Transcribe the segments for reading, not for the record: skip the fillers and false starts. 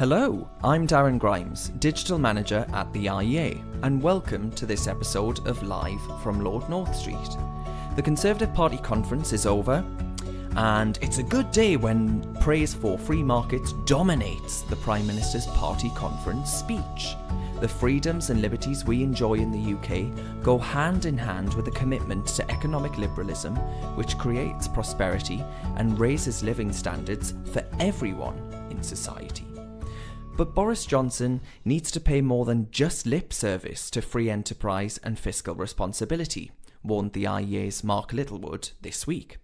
Hello, I'm Darren Grimes, Digital Manager at the IEA, and welcome to this episode of Live from Lord North Street. The Conservative Party conference is over, and it's a good day when praise for free markets dominates the Prime Minister's party conference speech. The freedoms and liberties we enjoy in the UK go hand in hand with a commitment to economic liberalism, which creates prosperity and raises living standards for everyone in society. But Boris Johnson needs to pay more than just lip service to free enterprise and fiscal responsibility, warned the IEA's Mark Littlewood this week.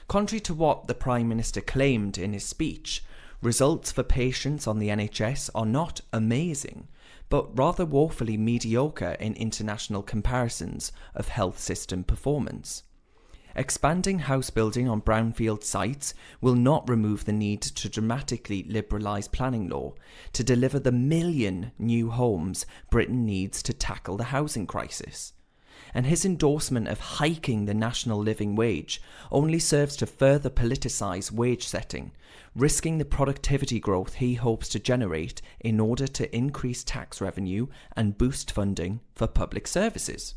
Contrary to what the Prime Minister claimed in his speech, results for patients on the NHS are not amazing, but rather woefully mediocre in international comparisons of health system performance. Expanding house building on brownfield sites will not remove the need to dramatically liberalise planning law to deliver the 1 million new homes Britain needs to tackle the housing crisis. And his endorsement of hiking the national living wage only serves to further politicise wage setting, risking the productivity growth he hopes to generate in order to increase tax revenue and boost funding for public services.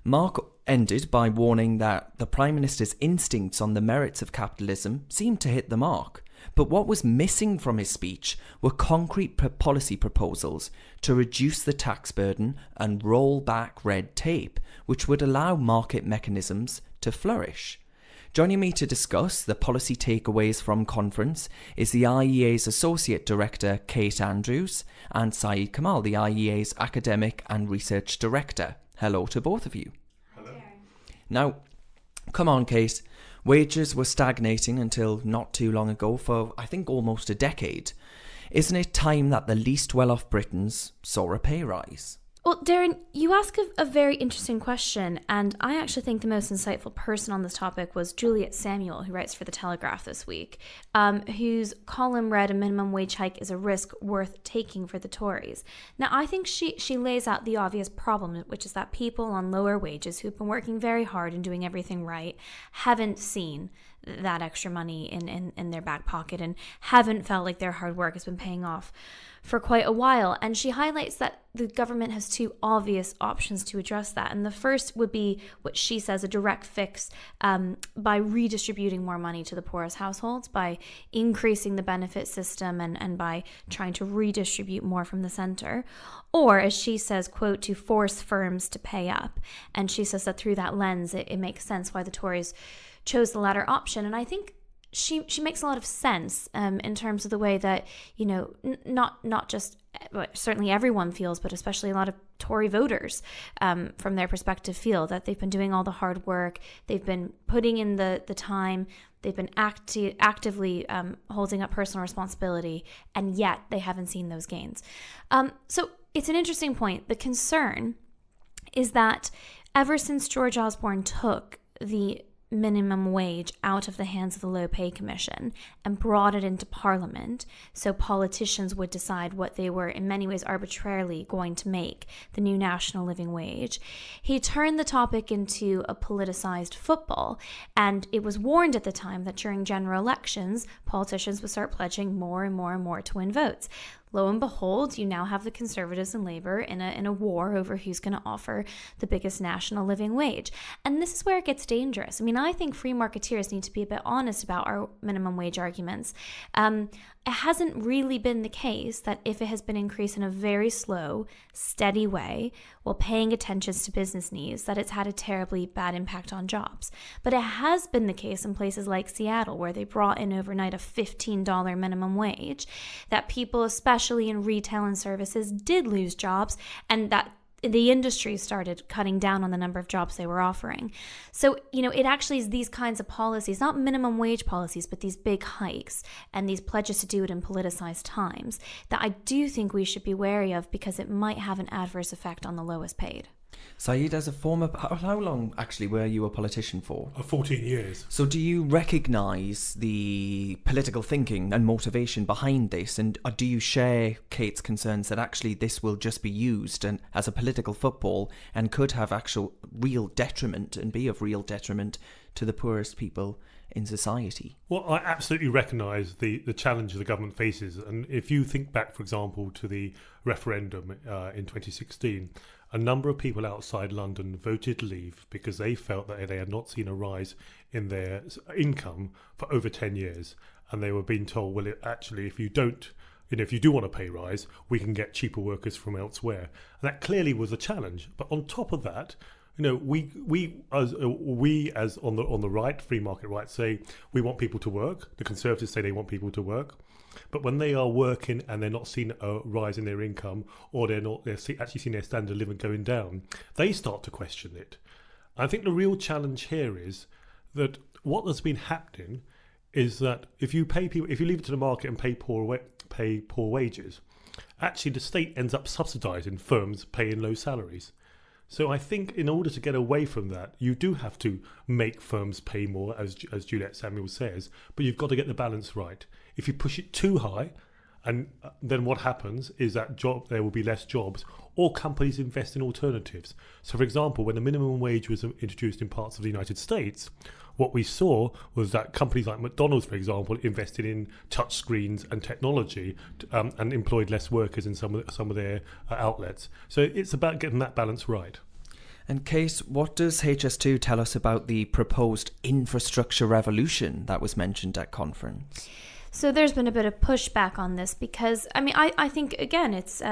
Mark ended by warning that the Prime Minister's instincts on the merits of capitalism seemed to hit the mark, but what was missing from his speech were concrete policy proposals to reduce the tax burden and roll back red tape, which would allow market mechanisms to flourish. Joining me to discuss the policy takeaways from conference is the IEA's Associate Director Kate Andrews and Saeed Kamal, the IEA's Academic and Research Director. Hello to both of you. Hello. Now, come on, Kate. Wages were stagnating until not too long ago for, I think, almost a decade. Isn't it time that the least well-off Britons saw a pay rise? Well, Darren, you ask a very interesting question, and I actually think the most insightful person on this topic was Juliet Samuel, who writes for The Telegraph this week, whose column read, "A minimum wage hike is a risk worth taking for the Tories." Now, I think she lays out the obvious problem, which is that people on lower wages who've been working very hard and doing everything right haven't seen that extra money in their back pocket and haven't felt like their hard work has been paying off for quite a while. And she highlights that the government has two obvious options to address that. And the first would be what she says a direct fix by redistributing more money to the poorest households, by increasing the benefit system and by trying to redistribute more from the centre. Or, as she says, quote, to force firms to pay up. And she says that through that lens, it makes sense why the Tories chose the latter option. And I think she makes a lot of sense in terms of the way that, you know, not just certainly everyone feels, but especially a lot of Tory voters from their perspective feel that they've been doing all the hard work, they've been putting in the time, they've been actively holding up personal responsibility, and yet they haven't seen those gains. So it's an interesting point. The concern is that ever since George Osborne took the minimum wage out of the hands of the Low Pay Commission and brought it into Parliament so politicians would decide what they were in many ways arbitrarily going to make the new national living wage, he turned the topic into a politicised football. And it was warned at the time that during general elections, politicians would start pledging more and more and more to win votes. Lo and behold, you now have the Conservatives and Labour in a war over who's going to offer the biggest national living wage. And this is where it gets dangerous. I mean, I think free marketeers need to be a bit honest about our minimum wage arguments. It hasn't really been the case that if it has been increased in a very slow, steady way, while paying attention to business needs, that it's had a terribly bad impact on jobs. But it has been the case in places like Seattle, where they brought in overnight a $15 minimum wage, that people, especially in retail and services, did lose jobs, and that the industry started cutting down on the number of jobs they were offering. So, you know, it actually is these kinds of policies, not minimum wage policies, but these big hikes and these pledges to do it in politicized times, that I do think we should be wary of, because it might have an adverse effect on the lowest paid. Saeed, as a former... How long, actually, were you a politician for? 14 years. So do you recognise the political thinking and motivation behind this? And do you share Kate's concerns that actually this will just be used and as a political football and could have actual real detriment and be of real detriment to the poorest people in society. Well, I absolutely recognise the challenge the government faces. And if you think back, for example, to the referendum in 2016, a number of people outside London voted leave because they felt that they had not seen a rise in their income for over 10 years. And they were being told, well, actually, if you don't, if you do want a pay rise, we can get cheaper workers from elsewhere. And that clearly was a challenge. But on top of that, we as on the right, free market right, say we want people to work. The Conservatives say they want people to work, but when they are working and they're not seeing a rise in their income, or they're actually seeing their standard of living going down, they start to question it. I think the real challenge here is that what has been happening is that if you leave it to the market and pay poor wages, actually the state ends up subsidising firms paying low salaries. So I think in order to get away from that, you do have to make firms pay more, as Juliet Samuel says, but you've got to get the balance right. If you push it too high, and then what happens is that there will be less jobs, or companies invest in alternatives. So for example, when the minimum wage was introduced in parts of the United States, what we saw was that companies like McDonald's, for example, invested in touch screens and technology and employed less workers in some of their outlets. So it's about getting that balance right. And Case, what does HS2 tell us about the proposed infrastructure revolution that was mentioned at conference? So there's been a bit of pushback on this because, I think, again, it's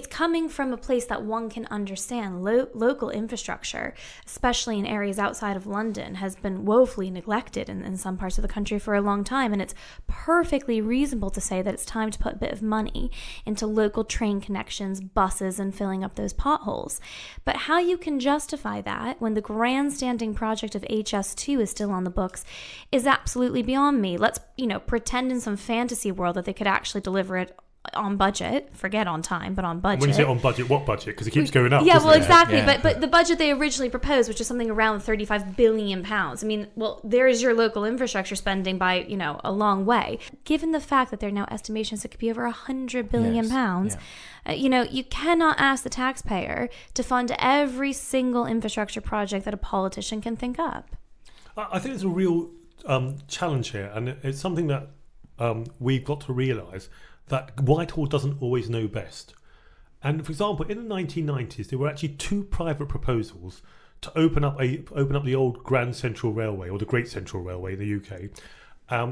coming from a place that one can understand. Local infrastructure, especially in areas outside of London, has been woefully neglected in some parts of the country for a long time. And it's perfectly reasonable to say that it's time to put a bit of money into local train connections, buses, and filling up those potholes. But how you can justify that when the grandstanding project of HS2 is still on the books is absolutely beyond me. Let's, pretend in some fantasy world that they could actually deliver it on budget. Forget on time, but on budget. When you say on budget, what budget? Because it keeps going up. Yeah, well, exactly. Yeah. But the budget they originally proposed, which is something around £35 billion. There is your local infrastructure spending by, a long way. Given the fact that there are now estimations it could be over £100 billion, you cannot ask the taxpayer to fund every single infrastructure project that a politician can think up. I think there's a real challenge here, and it's something that we've got to realise that Whitehall doesn't always know best. And for example, in the 1990s, there were actually two private proposals to open up the old Grand Central Railway, or the Great Central Railway in the UK,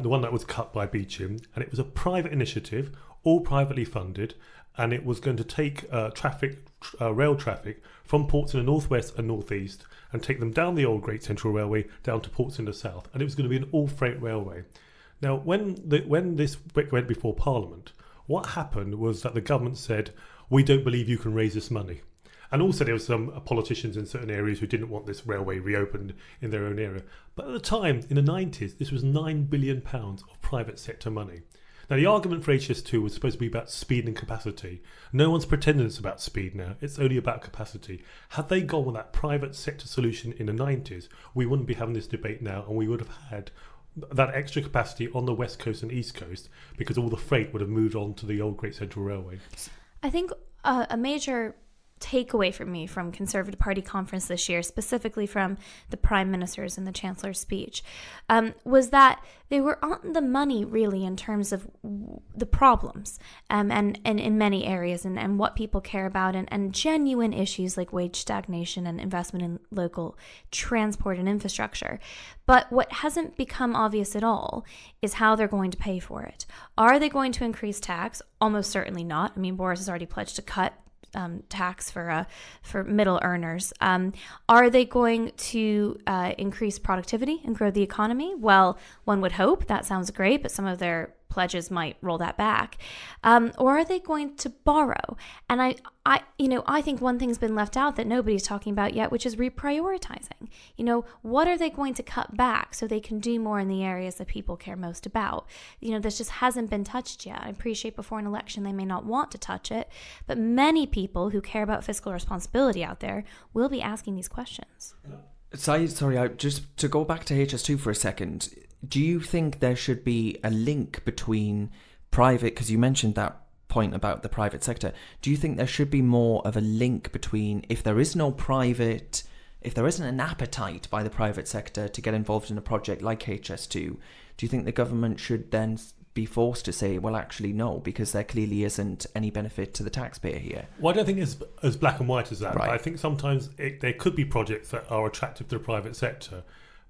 the one that was cut by Beecham, and it was a private initiative, all privately funded, and it was going to take rail traffic from ports in the northwest and northeast and take them down the old Great Central Railway down to ports in the south, and it was going to be an all-freight railway. Now, when this went before Parliament, what happened was that the government said, we don't believe you can raise this money. And also there were some politicians in certain areas who didn't want this railway reopened in their own area. But at the time, in the 90s, this was £9 billion of private sector money. Now, the argument for HS2 was supposed to be about speed and capacity. No one's pretending it's about speed now. It's only about capacity. Had they gone with that private sector solution in the 90s, we wouldn't be having this debate now, and we would have had that extra capacity on the West Coast and East Coast because all the freight would have moved on to the old Great Central Railway. I think a major takeaway for me from Conservative Party conference this year, specifically from the Prime Minister's and the Chancellor's speech, was that they were on the money really in terms of the problems and in many areas and what people care about and genuine issues like wage stagnation and investment in local transport and infrastructure. But what hasn't become obvious at all is how they're going to pay for it. Are they going to increase tax? Almost certainly not. Boris has already pledged to cut tax for middle earners. Are they going to increase productivity and grow the economy? Well, one would hope. That sounds great, but some of their pledges might roll that back. Or are they going to borrow? And I think one thing's been left out that nobody's talking about yet, which is reprioritizing. What are they going to cut back so they can do more in the areas that people care most about? This just hasn't been touched yet. I appreciate before an election they may not want to touch it, but many people who care about fiscal responsibility out there will be asking these questions. Sorry, just to go back to HS2 for a second. Do you think there should be a link between private, because you mentioned that point about the private sector, do you think there should be more of a link between, if there is no private if there isn't an appetite by the private sector to get involved in a project like HS2, do you think the government should then be forced to say, well, actually, no, because there clearly isn't any benefit to the taxpayer here? Well, I don't think it's as black and white as that. Right. I think sometimes there could be projects that are attractive to the private sector,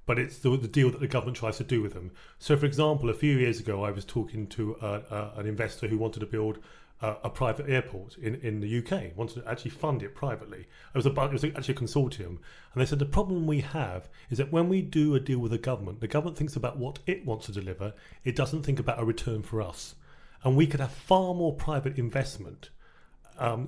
but it's the deal that the government tries to do with them. So, for example, a few years ago, I was talking to an investor who wanted to build a private airport in the UK, wanted to actually fund it privately. It was actually a consortium. And they said the problem we have is that when we do a deal with the government thinks about what it wants to deliver. It doesn't think about a return for us. And we could have far more private investment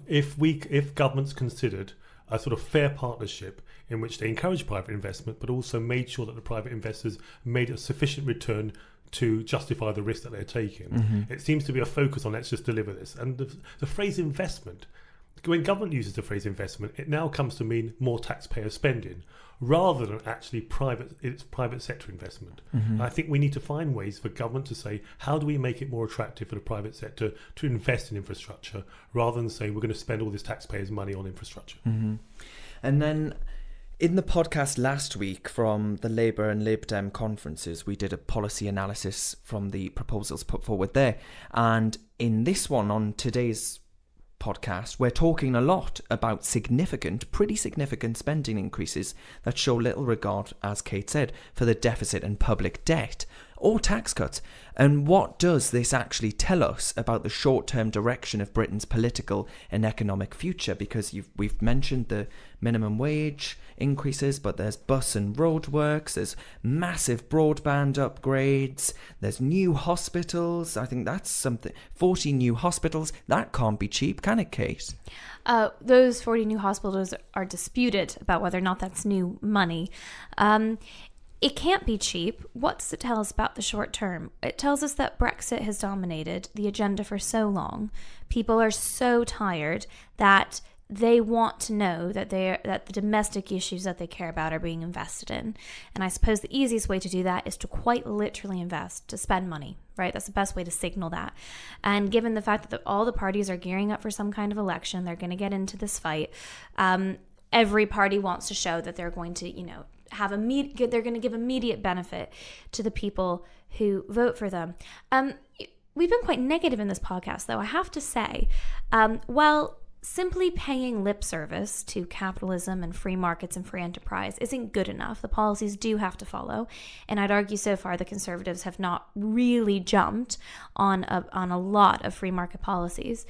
if governments considered a sort of fair partnership in which they encourage private investment, but also made sure that the private investors made a sufficient return to justify the risk that they're taking. Mm-hmm. It seems to be a focus on let's just deliver this. And the phrase investment, when government uses the phrase investment, it now comes to mean more taxpayer spending rather than actually private sector investment. Mm-hmm. I think we need to find ways for government to say, how do we make it more attractive for the private sector to invest in infrastructure rather than saying we're going to spend all this taxpayers' money on infrastructure. Mm-hmm. And then in the podcast last week from the Labour and Lib Dem conferences, we did a policy analysis from the proposals put forward there. And in this one, on today's podcast, we're talking a lot about pretty significant spending increases that show little regard, as Kate said, for the deficit and public debt or tax cuts. And what does this actually tell us about the short-term direction of Britain's political and economic future? Because we've mentioned the minimum wage increases, but there's bus and road works, there's massive broadband upgrades, there's new hospitals. I think that's something. 40 new hospitals, that can't be cheap, can it, Kate? Those 40 new hospitals are disputed about whether or not that's new money. It can't be cheap. What does it tell us about the short term? It tells us that Brexit has dominated the agenda for so long. People are so tired that they want to know that the domestic issues that they care about are being invested in. And I suppose the easiest way to do that is to quite literally invest, to spend money, right? That's the best way to signal that. And given the fact that all the parties are gearing up for some kind of election, they're going to get into this fight. Every party wants to show that they're going to, they're going to give immediate benefit to the people who vote for them. We've been quite negative in this podcast, though, I have to say. Simply paying lip service to capitalism and free markets and free enterprise isn't good enough. The policies do have to follow. And I'd argue so far the Conservatives have not really jumped on a lot of free market policies.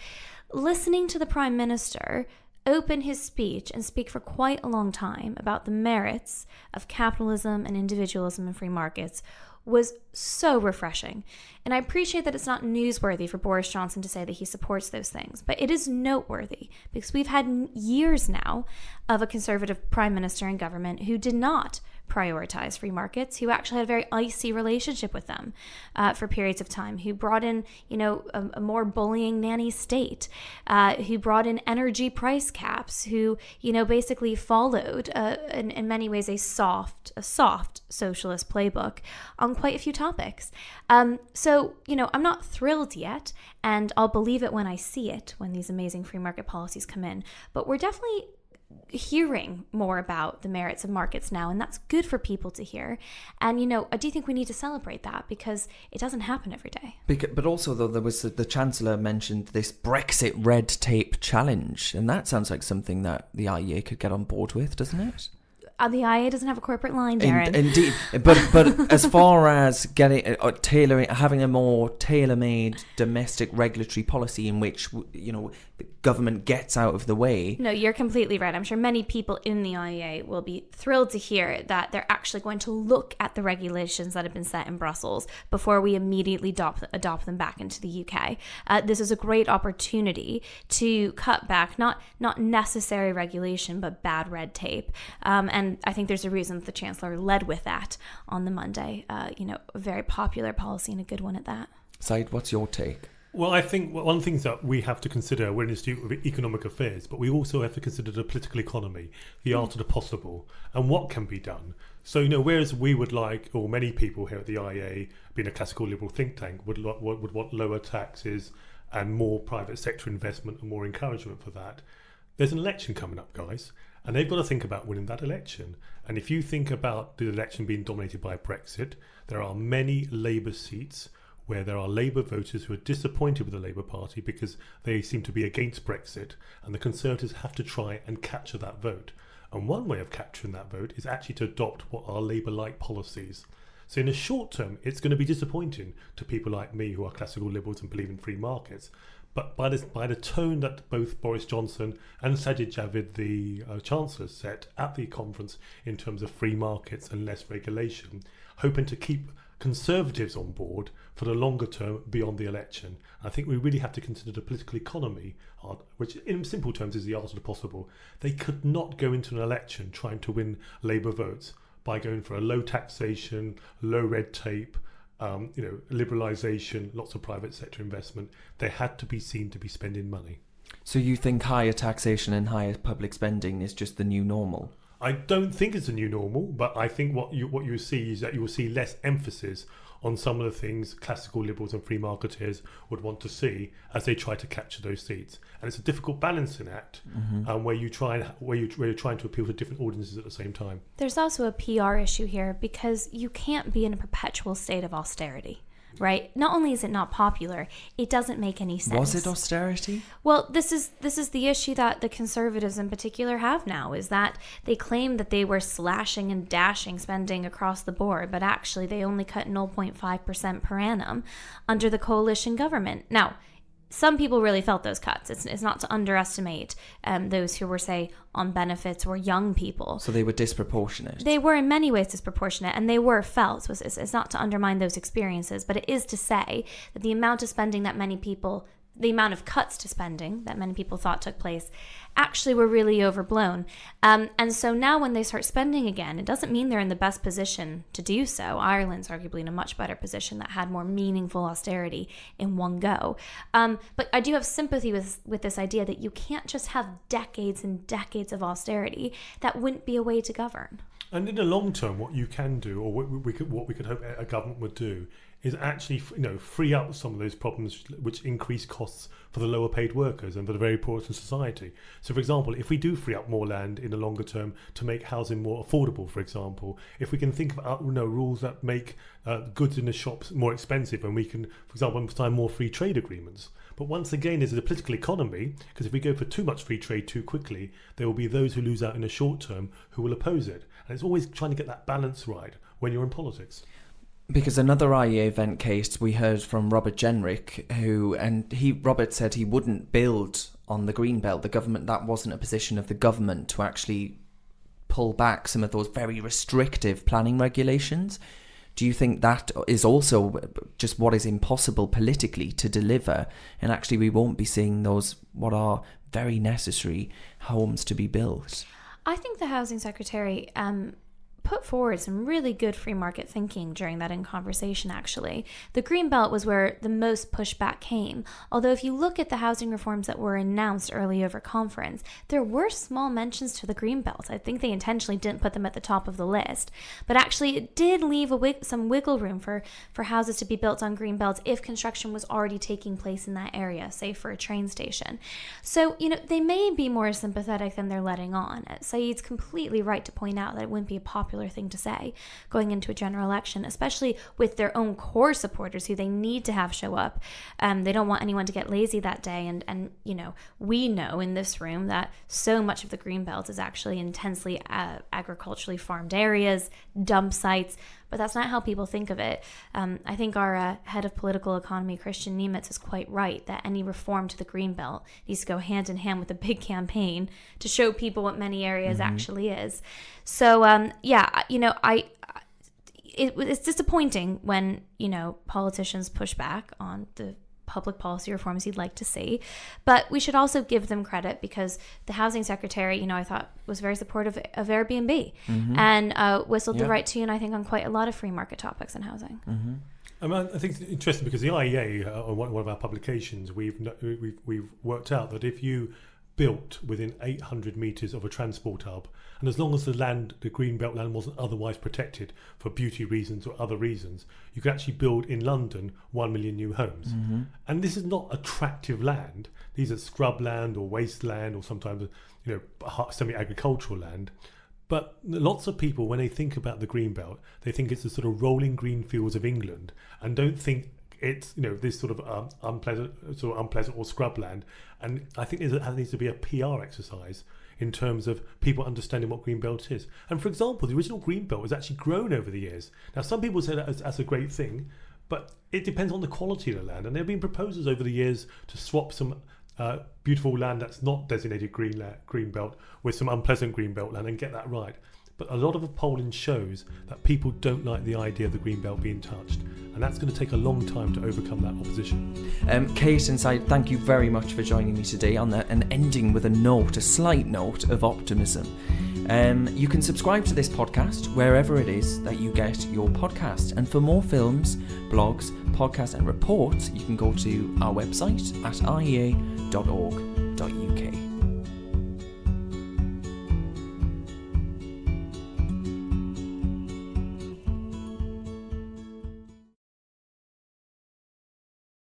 Listening to the Prime Minister open his speech and speak for quite a long time about the merits of capitalism and individualism and free markets was so refreshing. And I appreciate that it's not newsworthy for Boris Johnson to say that he supports those things, but it is noteworthy because we've had years now of a Conservative Prime Minister and government who did not prioritize free markets, who actually had a very icy relationship with them for periods of time, who brought in, a more bullying nanny state, who brought in energy price caps, who, basically followed, in many ways, a soft socialist playbook on quite a few topics. So, I'm not thrilled yet, and I'll believe it when I see it, when these amazing free market policies come in. But we're definitely hearing more about the merits of markets now, and that's good for people to hear. And I do think we need to celebrate that because it doesn't happen every day. But also, though, there was the Chancellor mentioned this Brexit red tape challenge, and that sounds like something that the IEA could get on board with, doesn't it? The IEA doesn't have a corporate line, Darren. Indeed, but as far as getting having a more tailor-made domestic regulatory policy in which the government gets out of the way. No, you're completely right. I'm sure many people in the IEA will be thrilled to hear that they're actually going to look at the regulations that have been set in Brussels before we immediately adopt them back into the UK. This is a great opportunity to cut back not necessary regulation, but bad red tape. And I think there's a reason that the Chancellor led with that on the Monday. A very popular policy and a good one at that. Said, what's your take? Well, I think one of the things that we have to consider, we're an Institute of Economic Affairs, but we also have to consider the political economy, the art of the possible, and what can be done. So, whereas we would like, or many people here at the IEA, being a classical liberal think tank, would want lower taxes and more private sector investment and more encouragement for that, there's an election coming up, guys. And they've got to think about winning that election. And if you think about the election being dominated by Brexit, there are many Labour seats where there are Labour voters who are disappointed with the Labour Party because they seem to be against Brexit, and the Conservatives have to try and capture that vote. And one way of capturing that vote is actually to adopt what are Labour-like policies. So in the short term, it's going to be disappointing to people like me who are classical liberals and believe in free markets. But by the tone that both Boris Johnson and Sajid Javid, the Chancellor, set at the conference in terms of free markets and less regulation, hoping to keep Conservatives on board for the longer term beyond the election. I think we really have to consider the political economy, which in simple terms is the art of the possible. They could not go into an election trying to win Labour votes by going for a low taxation, low red tape, liberalisation, lots of private sector investment. They had to be seen to be spending money. So you think higher taxation and higher public spending is just the new normal? I don't think it's a new normal, but I think what you see is that you will see less emphasis on some of the things classical liberals and free marketeers would want to see as they try to capture those seats. And it's a difficult balancing act where you're trying to appeal to different audiences at the same time. There's also a PR issue here because you can't be in a perpetual state of austerity. Right? Not only is it not popular, it doesn't make any sense. Was it austerity? Well, this is the issue that the Conservatives in particular have now, is that they claim that they were slashing and dashing spending across the board, but actually they only cut 0.5% per annum under the coalition government. Now, some people really felt those cuts. It's not to underestimate those who were, say, on benefits or young people. So they were disproportionate. They were in many ways disproportionate, and they were felt. So it's not to undermine those experiences, but it is to say that the amount of spending that many people, the amount of cuts to spending that many people thought took place actually were really overblown. And so now when they start spending again, it doesn't mean they're in the best position to do so. Ireland's arguably in a much better position that had more meaningful austerity in one go. But I do have sympathy with this idea that you can't just have decades and decades of austerity. That wouldn't be a way to govern. And in the long term, what you can do, or what we could hope a government would do, is actually free up some of those problems which increase costs for the lower paid workers and for the very poorest in society. So, for example, if we do free up more land in the longer term to make housing more affordable, for example, if we can think of rules that make goods in the shops more expensive, and we can, for example, sign more free trade agreements. But once again, there's a political economy, because if we go for too much free trade too quickly, there will be those who lose out in the short term who will oppose it. And it's always trying to get that balance right when you're in politics. Because another IEA event case, we heard from Robert Jenrick, Robert said he wouldn't build on the Greenbelt. The government, that wasn't a position of the government to actually pull back some of those very restrictive planning regulations. Do you think that is also just what is impossible politically to deliver, and actually we won't be seeing those what are very necessary homes to be built? I think the Housing Secretary put forward some really good free market thinking during that in conversation, actually. The Greenbelt was where the most pushback came. Although if you look at the housing reforms that were announced early over conference, there were small mentions to the Greenbelt. I think they intentionally didn't put them at the top of the list. But actually it did leave some wiggle room for houses to be built on Greenbelt if construction was already taking place in that area, say for a train station. So, they may be more sympathetic than they're letting on. Saeed's completely right to point out that it wouldn't be a popular thing to say going into a general election, especially with their own core supporters who they need to have show up. They don't want anyone to get lazy that day, and we know in this room that so much of the Greenbelt is actually intensely agriculturally farmed areas, dump sites, but that's not how people think of it. I think our head of political economy, Christian Niemitz, is quite right that any reform to the Greenbelt needs to go hand in hand with a big campaign to show people what many areas actually is. So, it's disappointing when, politicians push back on the public policy reforms you'd like to see. But we should also give them credit because the housing secretary, I thought was very supportive of Airbnb and whistled the right tune, I think, on quite a lot of free market topics in housing. I think it's interesting because the IEA, on one of our publications, we've worked out that if you built within 800 metres of a transport hub, and as long as the Greenbelt land wasn't otherwise protected for beauty reasons or other reasons, you could actually build in London 1 million new homes. Mm-hmm. And this is not attractive land. These are scrub land or wasteland, or sometimes semi-agricultural land. But lots of people, when they think about the Greenbelt, they think it's the sort of rolling green fields of England, and don't think it's this sort of unpleasant or scrub land. And I think there needs to be a PR exercise in terms of people understanding what Greenbelt is. And for example, the original Greenbelt has actually grown over the years. Now, some people say that as a great thing, but it depends on the quality of the land. And there have been proposals over the years to swap some beautiful land that's not designated Greenbelt with some unpleasant Greenbelt land and get that right. But a lot of the polling shows that people don't like the idea of the Greenbelt being touched, and that's going to take a long time to overcome that opposition. Kate and Syed, thank you very much for joining me today and ending with a slight note of optimism. You can subscribe to this podcast wherever it is that you get your podcast. And for more films, blogs, podcasts and reports, you can go to our website at iea.org.uk.